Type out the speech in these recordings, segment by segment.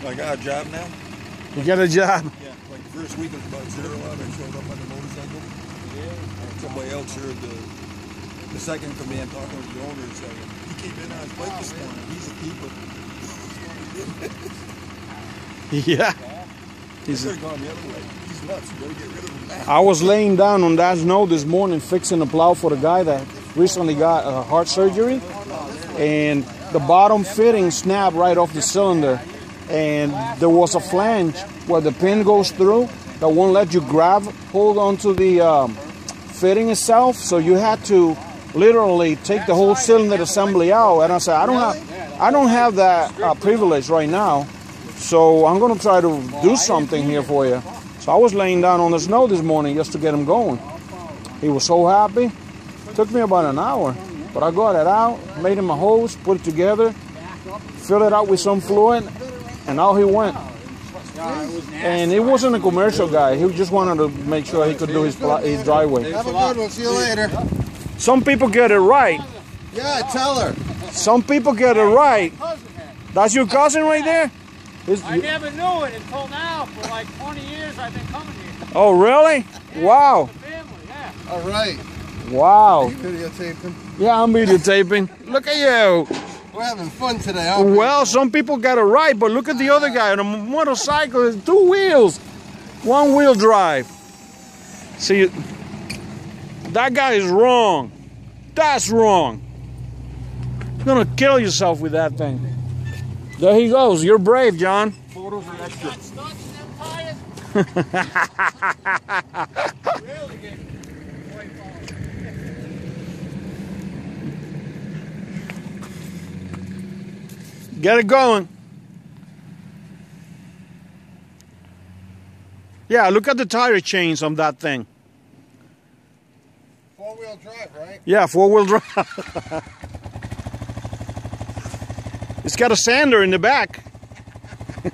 I got a job now. You got a job? Yeah, like the first week was about 0 out. I showed up on the motorcycle. And somebody else heard the second command talking to the owner and saying, he came in on his bike this morning. He's a keeper. Yeah. He's gone the other way. He's nuts. You gotta get rid of him now. I was laying down on that snow this morning fixing the plow for the guy that recently got heart surgery, and the bottom fitting snapped right off the cylinder, and there was a flange where the pin goes through that won't let you hold onto the fitting itself, so you had to literally take the whole cylinder assembly out. And I said, I don't have that privilege right now, so I'm going to try to do something here for you. So I was laying down on the snow this morning just to get him going. He was so happy. Took me about an hour, but I got it out, made him a hose, put it together, filled it out with some fluid, and out he went. And he wasn't a commercial guy. He just wanted to make sure he could do his driveway. Have a good one. See you later. Some people get it right. Yeah, tell her. Some people get it right. That's your cousin right there? I never knew it until now. For like 20 years I've been coming here. Oh, really? Yeah, wow. family, yeah. All right. Wow. Are you videotaping? Yeah, I'm videotaping. Look at you. We're having fun today, aren't we? Well, some people got it right, but look at the other guy on a motorcycle. It's 2 wheels. 1 wheel drive. See, that guy is wrong. That's wrong. You're going to kill yourself with that thing. There he goes. You're brave, John. Photos are extra. Get it going. Yeah, look at the tire chains on that thing. 4-wheel drive, right? Yeah, 4-wheel drive. It's got a sander in the back. Right,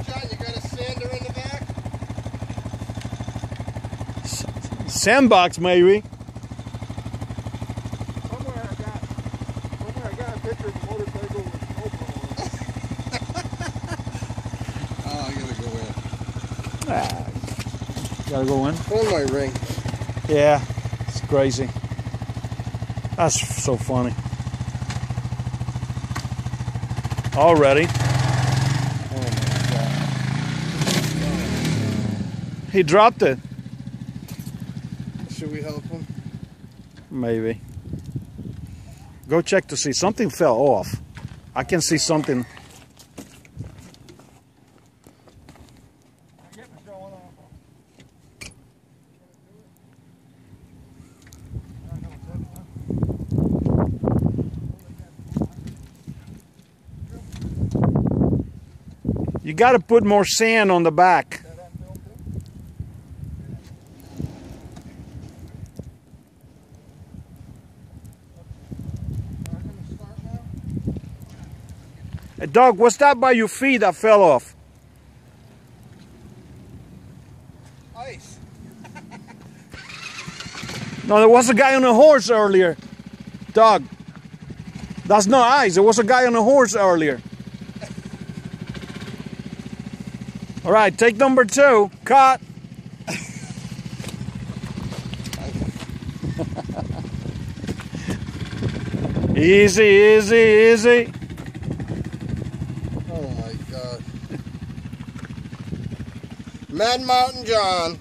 John? You got a sander in the back? Sandbox, maybe. Somewhere I got a picture of the motorcycle with GoPro. Oh, I gotta go in. Gotta go in. Hold my ring. Yeah, it's crazy. That's so funny. Already. Oh my God. He dropped it. Should we help him? Maybe. Go check to see. Something fell off. I can see something. You got to put more sand on the back. Hey, Doug, what's that by your feet that fell off? Ice. No, there was a guy on a horse earlier. Doug, that's not ice. There was a guy on a horse earlier. All right, take number 2. Cut. Easy, easy, easy. Oh my God. Mad Mountain John.